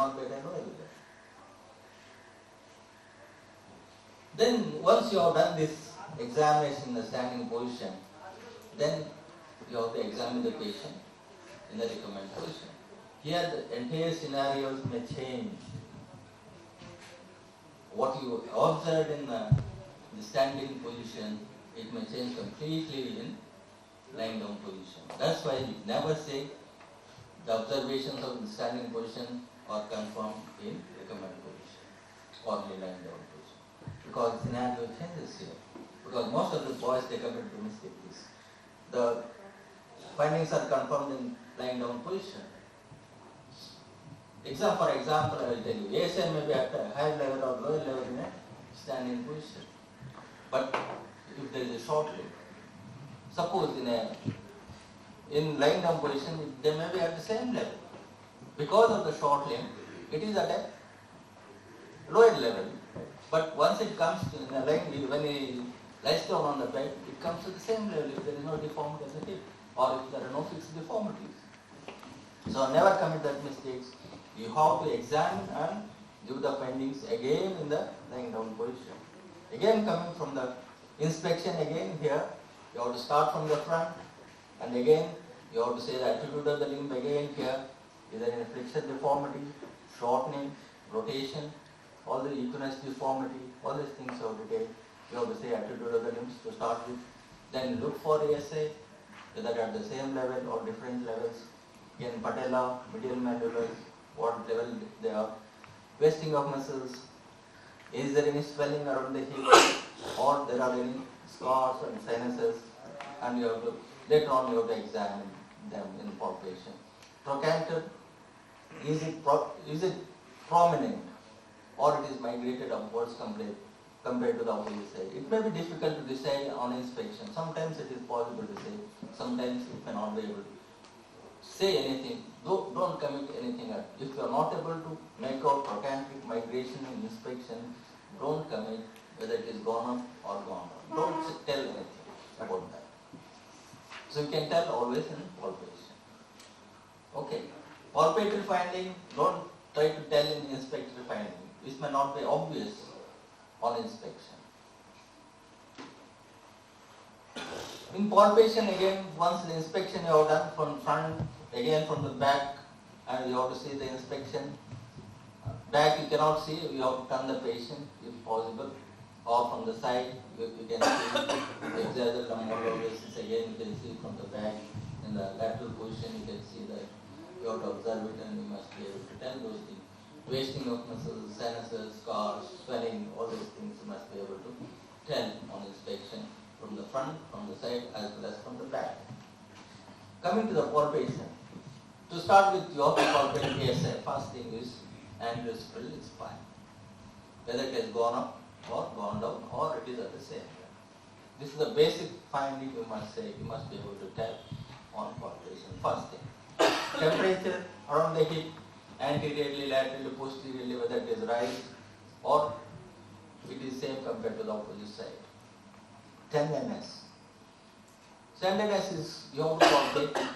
not be at a lower level. Then once you have done this examination in the standing position, then you have to examine the patient in the recommended position. Here the entire scenarios may change. What you observed in the standing position, it may change completely in lying down position. That's why we never say the observations of the standing position are confirmed in recommended position or in lying down position. Because scenario changes here. Because most of the boys they commit to mistake this. The findings are confirmed in lying down position. For example, I will tell you, ASI may be at a higher level or lower level in a standing position. But if there is a short limb, suppose in lying down position, they may be at the same level. Because of the short limb, it is at a lower level. But once it comes to when he lies down on the bed, it comes to the same level if there is no deformity of the hip or if there are no fixed deformities. So never commit that mistakes. You have to examine and give the findings again in the lying down position. Again coming from the inspection again here, you have to start from the front and again you have to say the attitude of the limb again here. Is there any flexion deformity, shortening, rotation, all the equinus deformity, all these things you have to take. You have to say attitude of the limbs to start with. Then look for ASI, whether at the same level or different levels. Again patella, medial malleolus, what level they are. Wasting of muscles. Is there any swelling around the hip or there are any scars and sinuses, and you have to later on you have to examine them in palpation. Trochanter, is it prominent or it is migrated upwards compared to the opposite side? It may be difficult to decide on inspection. Sometimes it is possible to say, sometimes it may not be able to say anything. Don't commit anything. If you are not able to make out trochanteric migration in inspection, don't commit whether it is gone up or gone down. Don't tell anything about that. So you can tell always in palpation. Okay. Palpatory finding, don't try to tell in inspectory finding. This may not be obvious on inspection. In palpation again, once the inspection you have done from front, again from the back, and you have to see the inspection. Back you cannot see, you have to turn the patient if possible, or from the side you can see the exager lumbosis. Again you can see from the back. In the lateral position you can see that you have to observe it and you must be able to tell those things. Wasting of muscles, sinuses, scars, swelling, all these things you must be able to tell on inspection from the front, from the side as well as from the back. Coming to the palpation. To start with, you have to palpate ASI. First thing is anterior superior spine. Whether it has gone up or gone down or it is at the same level. This is the basic finding you must say, you must be able to tell on palpation. First thing. Temperature around the hip, anteriorly, laterally, posteriorly, whether it is rise or it is same compared to the opposite side. Tenderness. Tenderness is you have to palpate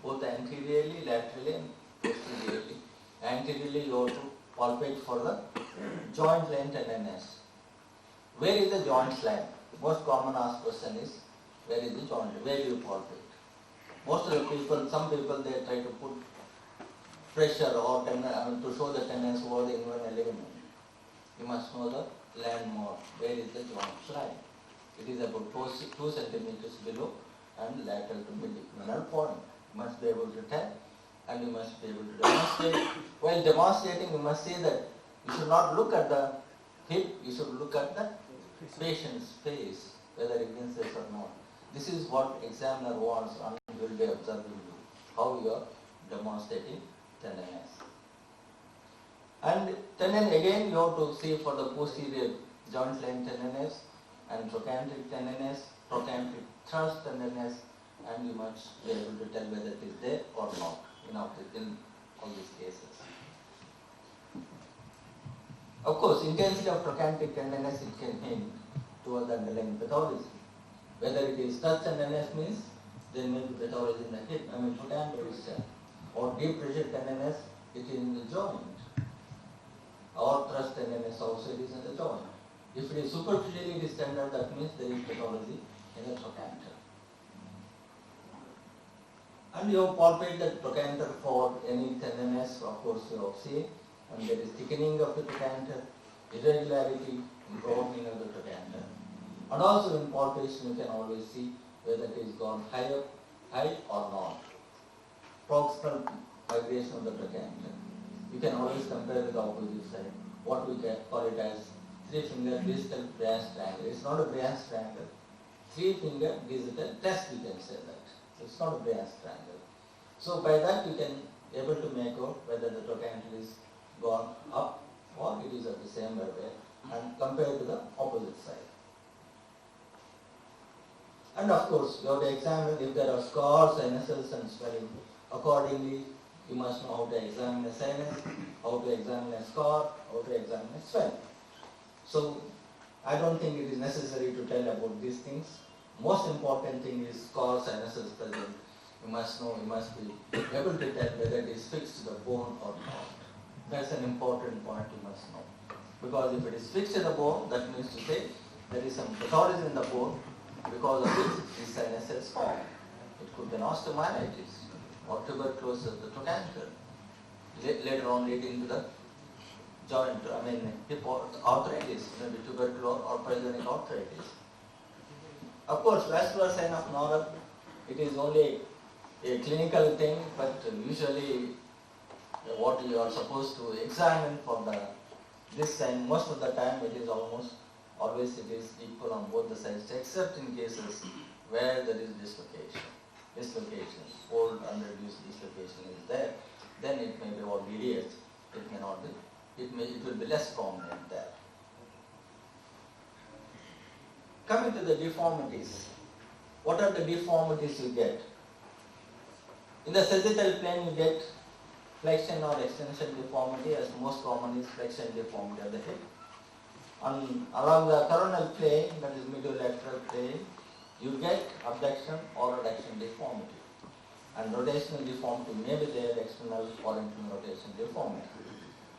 both anteriorly, laterally and posteriorly. Anteriorly you have to palpate for the joint line tenderness. Where is the joint line? Most common asked question is, where is the joint? Where do you palpate? Most of the people, some people they try to put pressure or to show the tenderness over the inguinal ligament. You must know the landmark. Where is the joint line? It is about 2 centimeters below and lateral to mid-inguinal point. You must be able to tell and you must be able to demonstrate. While demonstrating, you must say that you should not look at the hip, you should look at the patient's face, whether it insists or not. This is what examiner wants and will be observing you, how you are demonstrating tenderness. And tendon again you have to see for the posterior joint line tenderness and trochanteric tenderness, trochanteric thrust tenderness, and you must be able to tell whether it is there or not in all these cases. Of course, intensity of trochanteric tenderness it can hint towards the underlying pathology. Whether it is thrust tenderness means there may be pathology in the hip, trochanter itself, or deep pressure tenderness it is in the joint. thrust tenderness also it is in the joint. If it is superficially distended, that means there is pathology in the trochanter. And you have palpate the trochanter for any tenderness, of course you have seen, and there is thickening of the trochanter, irregularity in broadening of the trochanter. And also in palpation you can always see whether it is gone high or not. Proximal migration of the trochanter. You can always compare with the opposite side. What we can call it as 3-finger digital branch triangle. It's not a branch triangle. 3-finger digital test, we can say that. It's not a branch triangle. So by that you can able to make out whether the trochanter is gone up or it is at the same level and compared to the opposite side. And of course, you have to examine if there are scars, sinuses and swelling. Accordingly, you must know how to examine a sinus, how to examine a scar, how to examine a swelling. So, I don't think it is necessary to tell about these things. Most important thing is scars, sinuses present. You must know, you must be able to tell whether it is fixed to the bone or not. That's an important point you must know. Because if it is fixed to the bone, that means to say there is some pathology in the bone because of which these sinuses form. It could be an osteomyelitis or tuberculosis of the trochanter, later on leading to the joint, hip arthritis, maybe tubercular or pyogenic arthritis. Of course, vascular sign of Norah, it is only a clinical thing, but usually what you are supposed to examine for this sign, most of the time it is always it is equal on both the sides, except in cases where there is dislocation, old unreduced dislocation is there, then it may be all VDS, it may not be, it will be less prominent there. Coming to the deformities, what are the deformities you get? In the sagittal plane you get flexion or extension deformity, as most common is flexion deformity of the hip. Along the coronal plane, that is mediolateral plane, you get abduction or adduction deformity. And rotational deformity may be there, external or internal rotation deformity.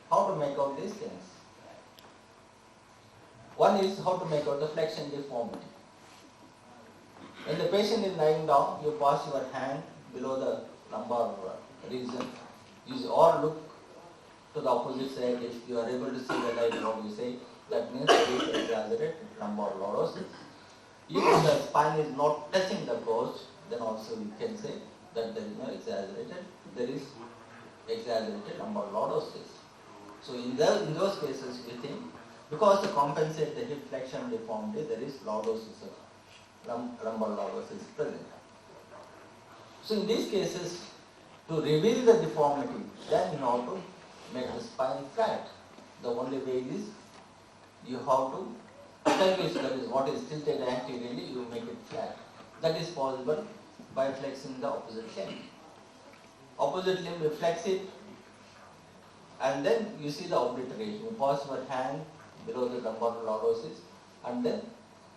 How to make out these things? One is how to make out the flexion deformity. When the patient is lying down, you pass your hand below the lumbar region, or look to the opposite side. If you are able to see the light, what we say, that means there is exaggerated lumbar lordosis. If the spine is not touching the post, then also you can say that there is no exaggerated lumbar lordosis. So in those cases, we think because to compensate the hip flexion deformity, there is lordosis of lumbar lordosis present. So in these cases, to reveal the deformity, then you have to make the spine flat. The only way is you have to pelvis, that is what is tilted anteriorly, you make it flat. That is possible by flexing the opposite limb. Opposite limb, you flex it, and then you see the obliteration. You pass your hand below the lumbar lordosis, and then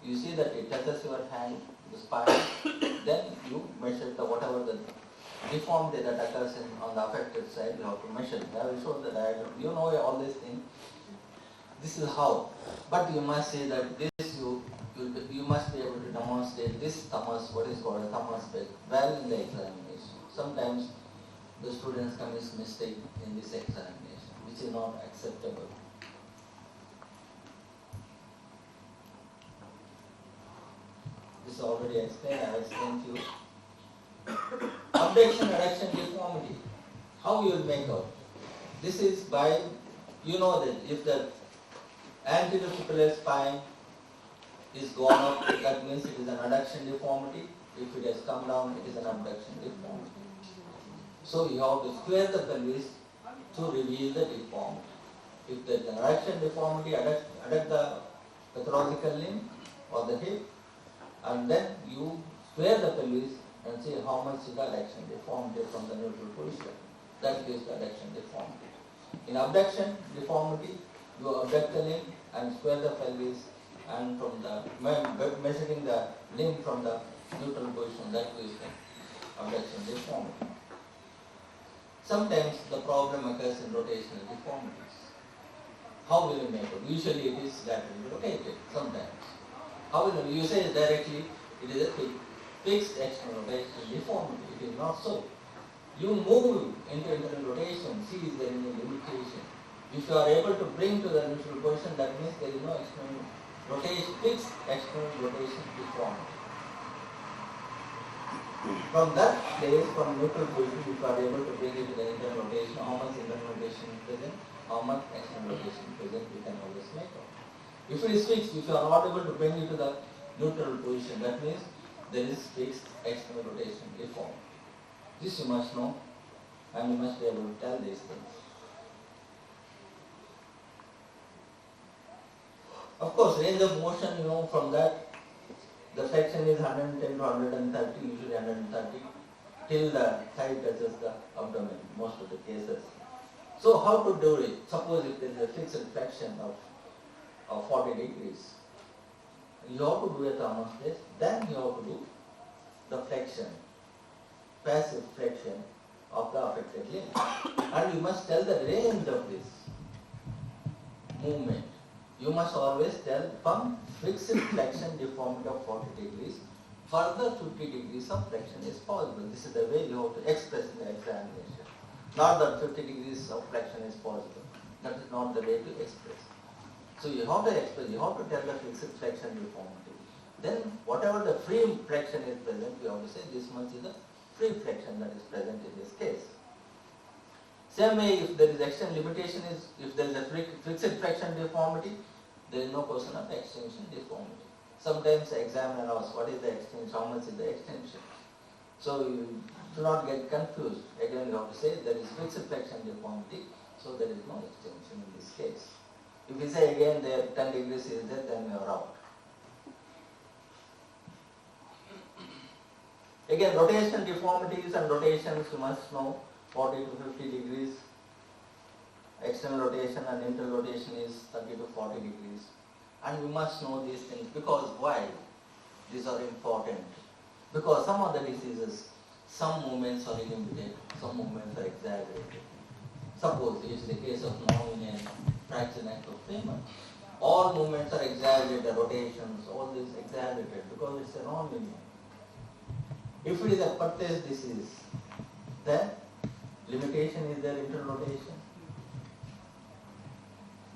you see that it touches your hand, the spine, then you measure whatever the deformity that occurs on the affected side, you have to measure. I will show the diagram. You know all these things. This is how. But you must say that this you must be able to demonstrate this thummus, what is called a thummus peg, well in the examination. Sometimes the students commit mistake in this examination, which is not acceptable. This is already explained, I explained to you. Abduction, adduction deformity. How you will make out? This is by, you know that if the anterior superior spine is gone up, that means it is an adduction deformity. If it has come down, it is an abduction deformity. So you have to square the pelvis to reveal the deformity. If there is an adduction deformity, adduct the pathological limb or the hip, and then you square the pelvis and see how much is the adduction deformity from the neutral position. That gives the adduction deformity. In abduction deformity, you abduct the limb and square the pelvis, and from the measuring the limb from the neutral position, that gives the abduction deformity. Sometimes the problem occurs in rotational deformities. How will you make it? Usually it is laterally rotated sometimes. How will you say directly it is a fixed external rotation deformity? It is not so. You move into internal rotation, see is there any limitation. If you are able to bring to the neutral position, that means there is no external rotation, fixed external rotation deformity. From that place, from neutral position, if you are able to bring it to the internal rotation, how much internal rotation is present, how much external rotation is present, you can always make out. If it is fixed, if you are not able to bring it to the neutral position, that means there is fixed external rotation deformity. This you must know, and you must be able to tell these things. Of course, range of motion, from that, the flexion is 110 to 130, usually 130, till the thigh touches the abdomen, most of the cases. So how to do it? Suppose if there is a fixed flexion of 40 degrees, you have to do a thermal space, then you have to do the flexion, passive flexion of the affected limb. And you must tell the range of this movement. You must always tell from fixed flexion deformity of 40 degrees, further 50 degrees of flexion is possible. This is the way you have to express in the examination. Not that 50 degrees of flexion is possible. That is not the way to express. So you have to express, you have to tell the fixed flexion deformity. Then whatever the free flexion is present, you have to say this much is the free flexion that is present in this case. Same way, if there is extension limitation, if there is a fixed flexion deformity, there is no question of extension deformity. Sometimes the examiner asks, what is the extension, how much is the extension? So you do not get confused. Again, you have to say there is fixed flexion deformity, so there is no extension in this case. If you say again there 10 degrees is there, then you are out. Again, rotation deformities and rotations you must know, 40 to 50 degrees. External rotation and internal rotation is 30 to 40 degrees. And we must know these things because why? These are important. Because some of the diseases, some movements are limited, some movements are exaggerated. Suppose it is the case of non-linear fracture neck of femur. All movements are exaggerated, rotations, all this exaggerated because it's a non-linear. If it is a Perthes disease, then limitation is there, internal rotation.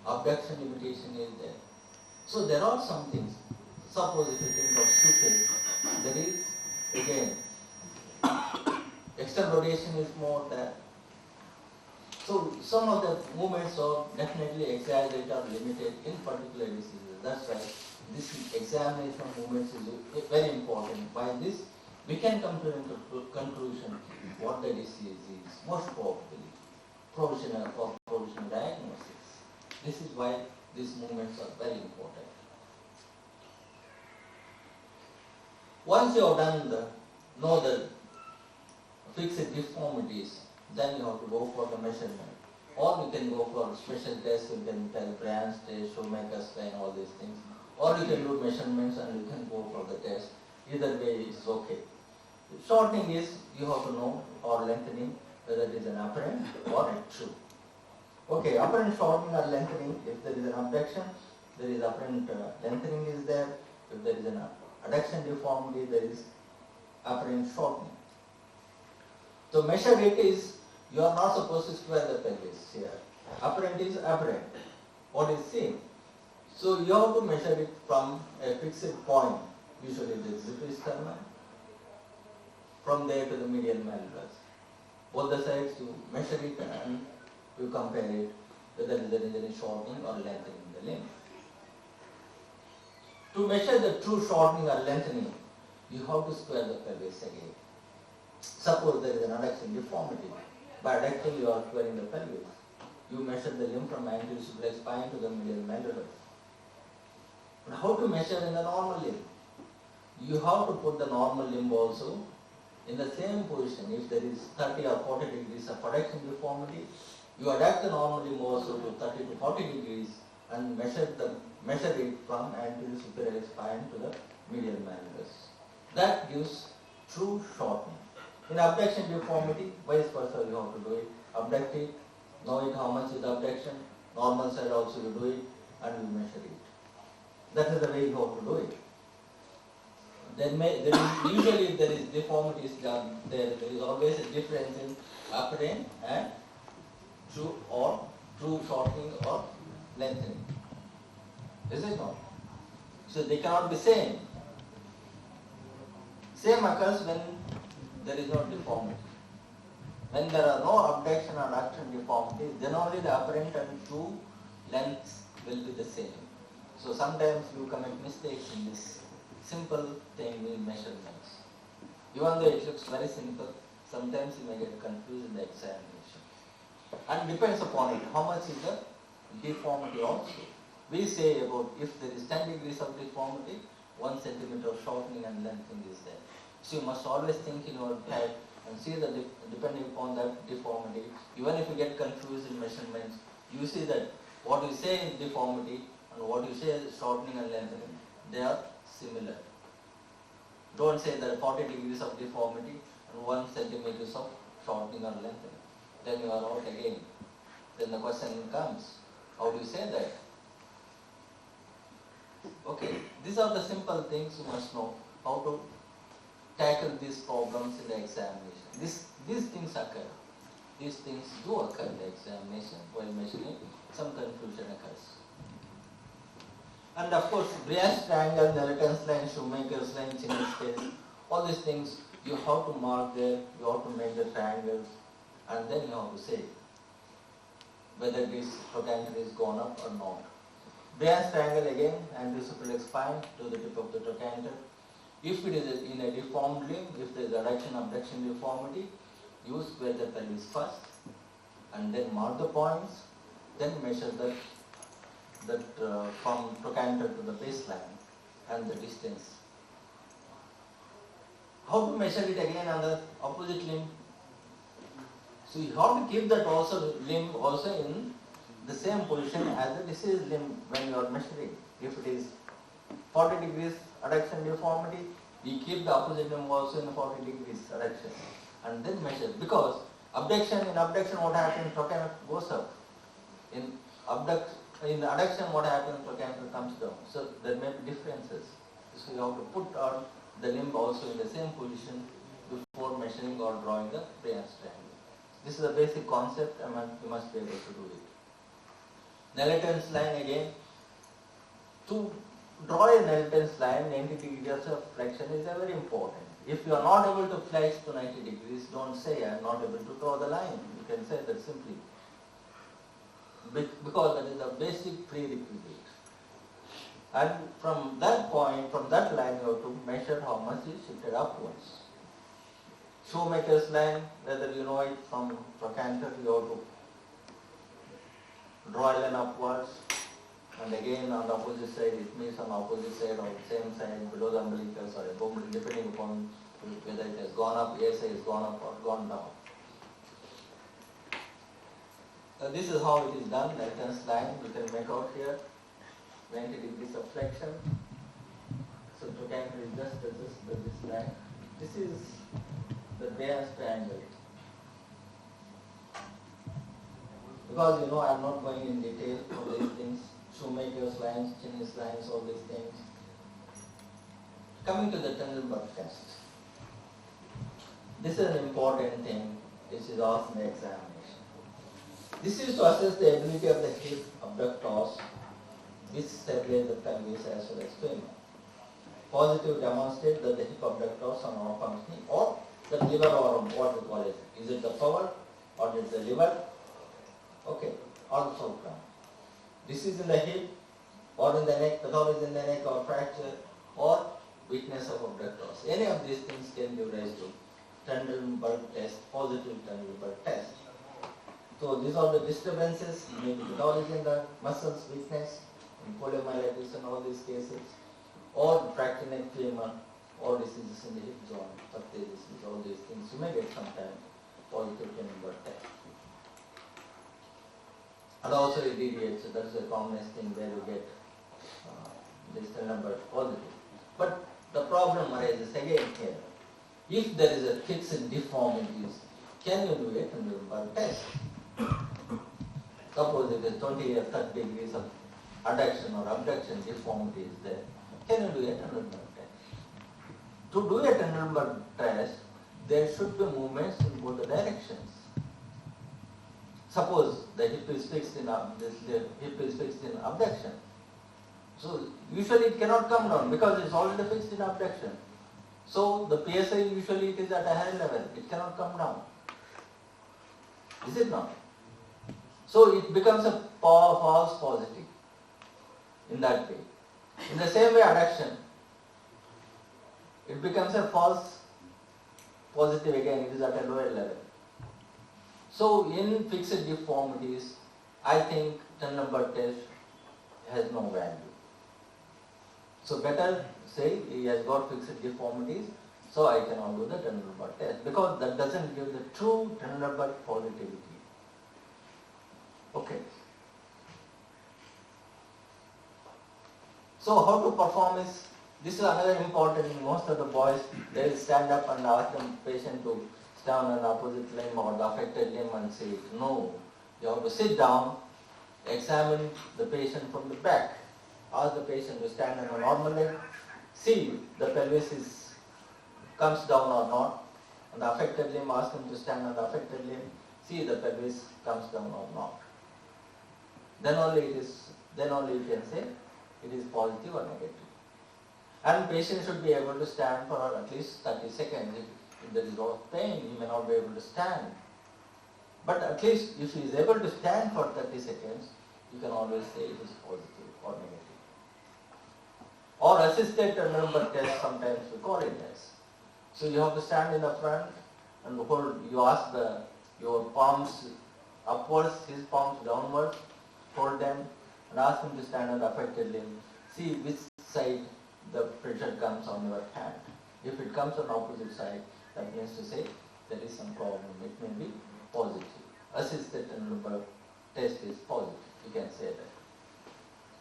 Abduction limitation is there. So there are some things. Suppose if you think of Suke, there is again external rotation is more there. So some of the movements are definitely exaggerated or limited in particular diseases. That's why this examination of movements is very important. By this, we can come to a conclusion what the disease is, most probably, provisional or provisional diagnosis. This is why these movements are very important. Once you have done know the fixed deformities, then you have to go for the measurement. Or you can go for special tests, you can tell Brand's test, Shoemaker's test, all these things. Or you can do measurements and you can go for the test. Either way it is okay. Shortening is, you have to know, or lengthening, whether it is an apparent or a true. Okay, apparent shortening or lengthening, if there is an abduction, there is apparent lengthening is there. If there is an adduction deformity, there is apparent shortening. So measure it is, you are not supposed to square the pelvis here. Apparent is apparent, what is seen. So you have to measure it from a fixed point, usually the zipisternum, from there to the medial malleus. Both the sides you measure it and you compare it whether there is any shortening or lengthening in the limb. To measure the true shortening or lengthening, you have to square the pelvis again. Suppose there is an adduction deformity. By adducting you are squaring the pelvis. You measure the limb from anterior superior spine to the medial malleus. But how to measure in the normal limb? You have to put the normal limb also in the same position. If there is 30 or 40 degrees of adduction deformity, you adduct the normal limb also to 30 to 40 degrees and measure it from anterior superior spine to the medial malleus. That gives true shortening. In abduction deformity, vice versa you have to do it. Abduct it, know it how much is the abduction, Normal side also you do it and you measure it. That is the way you have to do it. Usually there is deformities done. There is always a difference in apparent and true shortening or lengthening. Is it not? So they cannot be same. Same occurs when there is no deformity. When there are no abduction or adduction deformities, then only the apparent and true lengths will be the same. So sometimes you commit mistakes in this simple thing in measurements. Even though it looks very simple, sometimes you may get confused in the examination. And depends upon it, how much is the deformity also. We say about if there is 10 degrees of deformity, 1 centimeter of shortening and lengthening is there. So you must always think in your head and see that depending upon that deformity, even if you get confused in measurements, you see that what you say is deformity and what you say is shortening and lengthening, they are similar. Don't say that 40 degrees of deformity and 1 centimeter of shortening or lengthening. Then you are out again. Then the question comes, how do you say that? Okay, these are the simple things you must know, how to tackle these problems in the examination. These things occur. These things do occur in the examination while measuring. Some confusion occurs. And of course, Brian's triangle, Newton's line, Shoemaker's line, Chinese scale, all these things you have to mark there, you have to make the triangles, and then you have to say whether this trochanter is gone up or not. Brian's triangle again, anterosuperior spine to the tip of the trochanter. If it is in a deformed limb, if there is adduction abduction deformity, use square the pelvis first and then mark the points, then measure that from trochanter to the baseline and the distance. How to measure it again on the opposite limb? So you have to keep that also limb also in the same position as the diseased limb when you are measuring. If it is 40 degrees adduction deformity, we keep the opposite limb also in 40 degrees adduction and then measure. Because abduction what happens, trochanter goes up. In adduction what happens, trochanter comes down. So there may be differences. So you have to put on the limb also in the same position before measuring or drawing the Brian's triangle. This is a basic concept and you must be able to do it. Newton's line again. To draw a Newton's line, 90 degrees of flexion is very important. If you are not able to flex to 90 degrees, don't say I am not able to draw the line. You can say that simply. Because that is a basic prerequisite. And from that point, from that line, you have to measure how much is shifted upwards. Shoemaker's line, whether you know it from trochanter, you have to draw a line upwards. And again on the opposite side, it means on the opposite side or same side, below the umbilicus or above, depending upon whether it has gone up, ASI has gone up or gone down. So this is how it is done, Newton's line, you can make out here, 90 degrees of flexion. So trochanter is just this line. This is the Brian's triangle. Because you know I am not going in detail for these things. Shoemaker's lines, Chinese lines, all these things. Coming to the Trendelenburg test. This is an important thing which is asked in the examination. This is to assess the ability of the hip abductors which separate the pelvis as well as femur. Positive demonstrate that the hip abductors are not functioning or the liver or what we call it. Is it the power or is it the liver? Okay, also come. This is in the hip or in the neck, pathology in the neck or fracture or weakness of abductors. Any of these things can give rise to Trendelenburg test, positive Trendelenburg test. So these are the disturbances, maybe pathology in the muscles, weakness, and poliomyelitis in all these cases, or fracture neck femur, or diseases in the hip joint, subthalamic, all these things. You may get sometime positive Trendelenburg test. And also a DDH, so that's the commonest thing where you get this Trendelenburg positive. But the problem arises again here. If there is a fixed deformities, can you do a Trendelenburg test? Suppose it is 20 or 30 degrees of adduction or abduction deformity is there. Can you do a tendon bud test? To do a tendon bud test, there should be movements in both the directions. Suppose the hip is fixed in abduction. So usually it cannot come down because it's already fixed in abduction. So the PSI usually it is at a higher level. It cannot come down. Is it not? So it becomes a false positive in that way. In the same way adduction, it becomes a false positive again, it is at a lower level. So in fixed deformities, I think tendon bud test has no value. So better say he has got fixed deformities, so I cannot do the tendon bud test because that doesn't give the true tendon bud positivity. Okay. So how to perform this is another important thing. Most of the boys, they will stand up and ask the patient to stand on the opposite limb or the affected limb and say, no, you have to sit down, examine the patient from the back, ask the patient to stand on a normal leg, see the pelvis comes down or not, and the affected limb, ask him to stand on the affected limb, see the pelvis comes down or not. Then only you can say it is positive or negative. And patient should be able to stand for at least 30 seconds. If there is a lot of pain, he may not be able to stand. But at least if he is able to stand for 30 seconds, you can always say it is positive or negative. Or assisted tendon bud test, sometimes we call it as. So you have to stand in the front and hold, you ask your palms upwards, his palms downwards, hold them and ask him to stand on the affected limb. See which side the pressure comes on your hand. If it comes on opposite side, that means to say there is some problem. It may be positive. Assisted tendon bud test is positive. You can say that.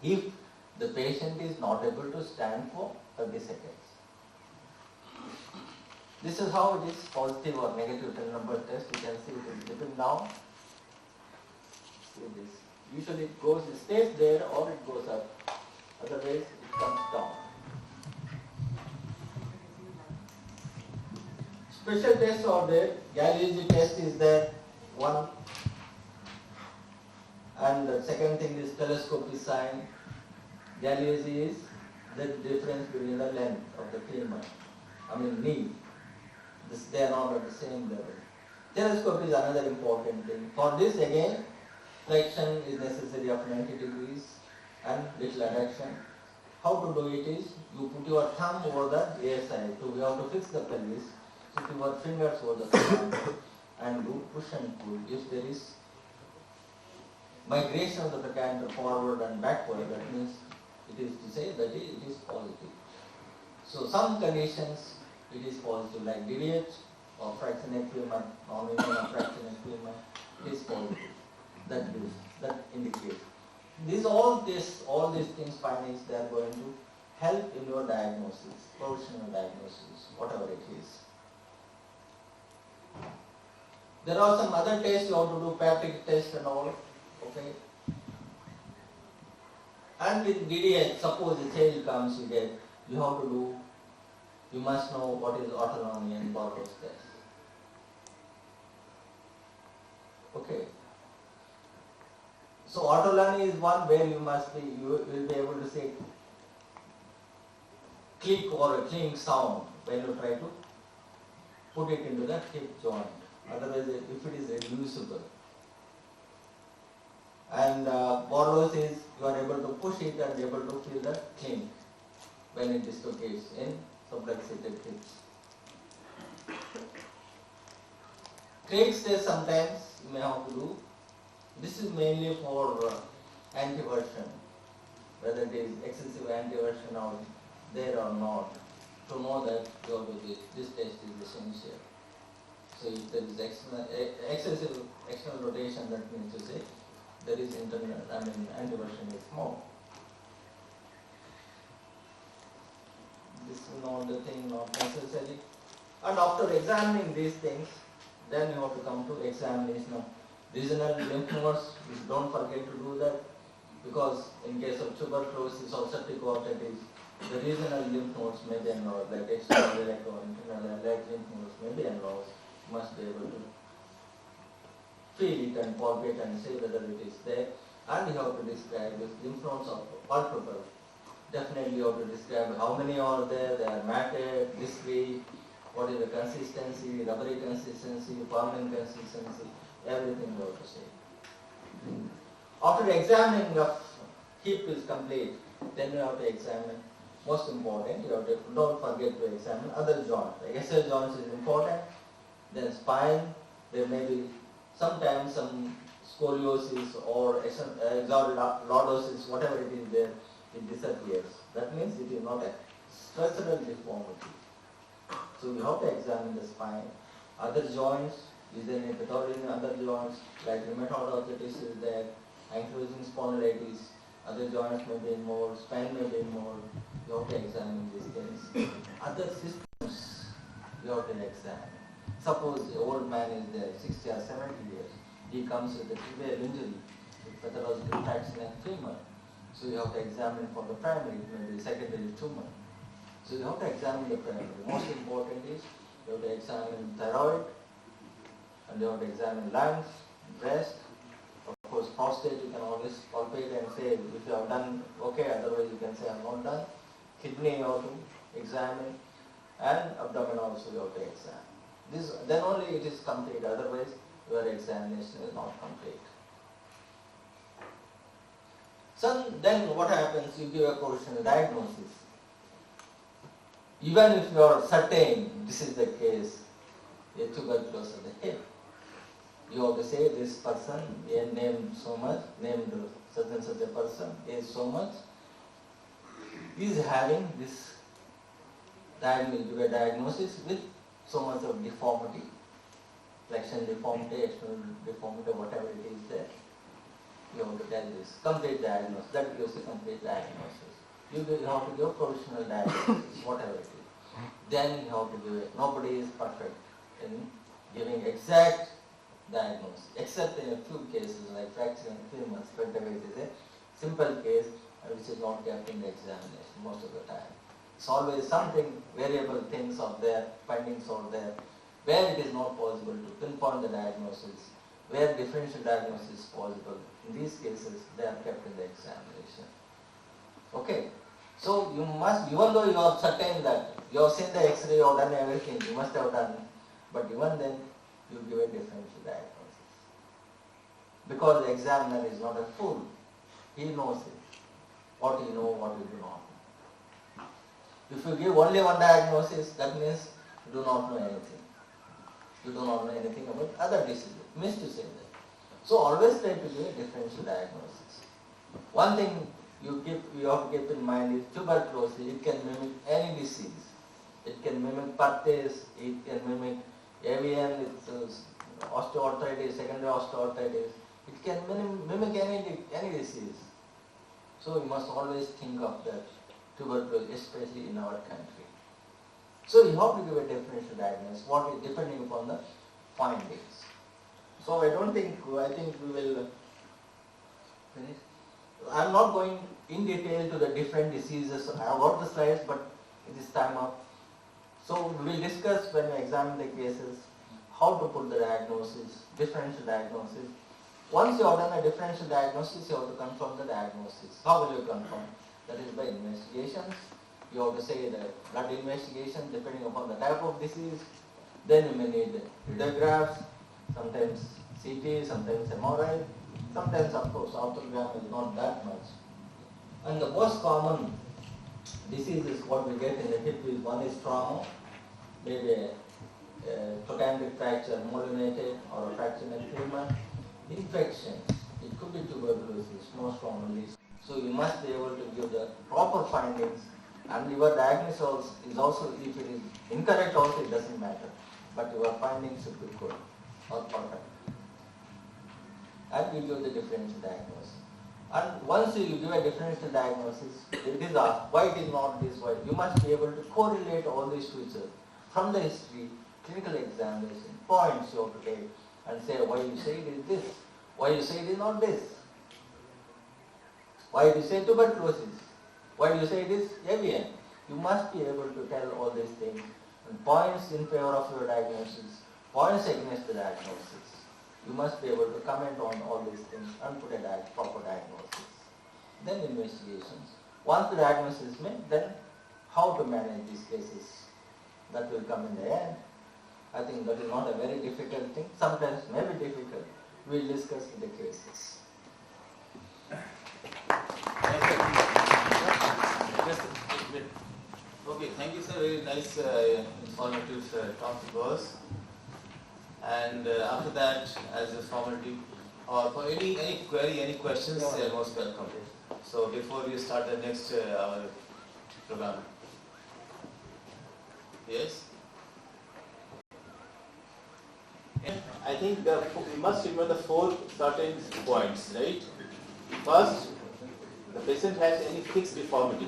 If the patient is not able to stand for 30 seconds. This is how it is positive or negative tendon bud test. You can see it is dipping down. See this. Usually it stays there or it goes up. Otherwise it comes down. Special tests are there. Gallagher test is there, one. And the second thing is telescopy sign. Gallagher is the difference between the length of the femur, knee. They are not at the same level. Telescope is another important thing. For this again, flexion is necessary of 90 degrees and little adduction. How to do it is, you put your thumb over the rear side. So we have to fix the pelvis. So put your fingers over the thumb and do push and pull. If there is migration of the trochanter forward and backward, that means it is to say that it is positive. So some conditions it is positive, like DDH or fractionate femur, non-union fractionate femur, it is positive. That indicates. All these things, findings, they are going to help in your diagnosis, provisional diagnosis, whatever it is. There are some other tests you have to do, Patrick test and all, okay. And with DDH, suppose a child comes, you must know what is autonomy and Borlow's test. Okay. So autonomy is one where you will be able to say click or a clink sound when you try to put it into the hip joint. Otherwise, if it is reducible. And Borlow's is you are able to push it and able to feel the clink when it dislocates in subluxated hips. Craig's test sometimes you may have to do. This is mainly for antiversion, whether it is excessive antiversion or there or not. To know that this test is essential. So if there is excessive external rotation, that means to say there is antiversion is more. This is not the thing, not necessary. And after examining these things, then you have to come to examination of Regional lymph nodes, don't forget to do that, because in case of tuberculosis or septic otitis, the regional lymph nodes may be enlarged, like external iliac or internal iliac lymph nodes may be enlarged. You must be able to feel it and palpate and say whether it is there, and you have to describe if lymph nodes are palpable. Definitely you have to describe how many are there, they are matted, discrete, what is the consistency, rubbery consistency, permanent consistency, everything you have to say. After examining of hip is complete, then you have to examine, most important, you have to, don't forget to examine other joints. The SSO joints is important, then spine, there may be sometimes some scoliosis or lordosis, whatever it is there, it disappears. That means it is not a structural deformity. So you have to examine the spine. Other joints, is there any pathology in other joints, like rheumatoid arthritis is there, ankylosing spondylitis, other joints may be involved, spine may be involved. You have to examine these things. Other systems you have to examine. Suppose the old man is there, 60 or 70 years, he comes with a severe injury, with pathological fraction and femur. So you have to examine for the primary, it may be secondary tumor. So you have to examine the primary. Most important is you have to examine thyroid, and you have to examine lungs, breast. Of course, prostate you can always palpate and say if you have done okay, otherwise you can say I am not done. Kidney you have to examine, and abdomen also you have to examine. This, then only it is complete, otherwise your examination is not complete. So then what happens, you give a provisional diagnosis. Even if you are certain this is the case, a tuberculosis of the hip, you have to say this person, a named so much, named such and such a person, is so much, is having this diagnosis with so much of deformity, flexion deformity, external deformity, whatever it is there. You have to tell this complete diagnosis. That gives a complete diagnosis. You have to give provisional diagnosis, whatever it is. Then you have to give it. Nobody is perfect in giving exact diagnosis, except in a few cases like fracture and femur. It is a simple case which is not kept in the examination most of the time. It's always something, variable things are there, findings are there, where it is not possible to pinpoint the diagnosis, where differential diagnosis is possible. In these cases, they are kept in the examination. Okay. So you must, even though you are certain that you have seen the X-ray, you have done everything, you must have done, but even then you give a differential diagnosis. Because the examiner is not a fool. He knows it. What you know, what you do not know. If you give only one diagnosis, that means you do not know anything. You do not know anything about other diseases. Means to say that. So always try to give a differential diagnosis. One thing you have to keep in mind is tuberculosis. It can mimic any disease. It can mimic pertussis, it can mimic avian, it's osteoarthritis, secondary osteoarthritis. It can mimic any disease. So you must always think of that tuberculosis, especially in our country. So you have to give a differential diagnosis, depending upon the findings. So I think we will finish. I am not going in detail to the different diseases. I have got the slides, but it is time up. So we will discuss when we examine the cases, how to put the diagnosis, differential diagnosis. Once you have done a differential diagnosis, you have to confirm the diagnosis. How will you confirm? That is by investigations. You have to say the blood investigation depending upon the type of disease. Then you may need radiographs, sometimes CT, sometimes MRI, sometimes of course arthrogram is not that much. And the most common diseases what we get in the hip is, one is trauma, maybe a trochanteric fracture mallunated or a fracture in the femur. Infections, it could be tuberculosis, most commonly. So you must be able to give the proper findings, and your diagnosis is also, if it is incorrect also, it doesn't matter. But your findings should be good or perfect. And you give the differential diagnosis. And once you give a differential diagnosis, it is asked why it is not this, why. You must be able to correlate all these features from the history, clinical examination, points you have to take, and say why you say it is this, why you say it is not this, why do you say tuberculosis, why do you say it is avian. You must be able to tell all these things and points in favor of your diagnosis, points against the diagnosis. You must be able to comment on all these things and put a proper diagnosis. Then investigations. Once the diagnosis is made, then how to manage these cases. That will come in the end. I think that is not a very difficult thing. Sometimes may be difficult. We will discuss the cases. Okay, thank you, sir. Very nice, informative talk to us. And after that, as a formality, or for any query, any questions, they are most welcome. So before we start the next our program. Yes? I think we must remember the 4 certain points, right? First, the patient has any fixed deformity.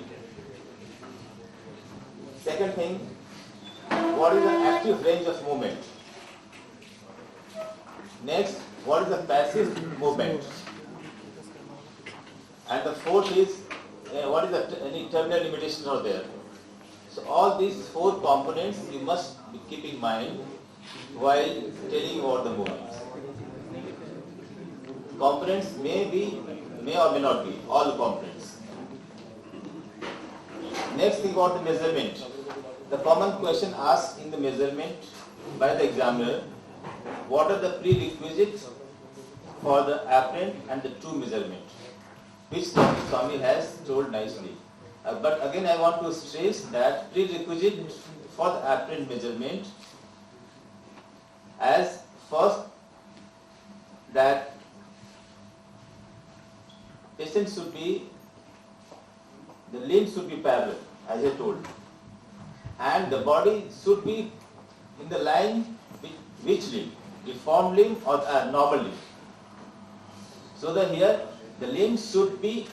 Second thing, what is the active range of movement? Next, what is the passive movement? And the fourth is, what is any terminal limitation are there? So all these 4 components you must keep in mind while telling about the movements. Components may or may not be, all the components. Next thing about the measurement. The common question asked in the measurement by the examiner, what are the prerequisites for the apparent and the true measurement? Which Swami has told nicely. But again I want to stress that prerequisite for the apparent measurement as first that patient should be, the limbs should be parallel as I told, and the body should be in the line with which limb, deformed limb or normal limb. So that here the limbs should be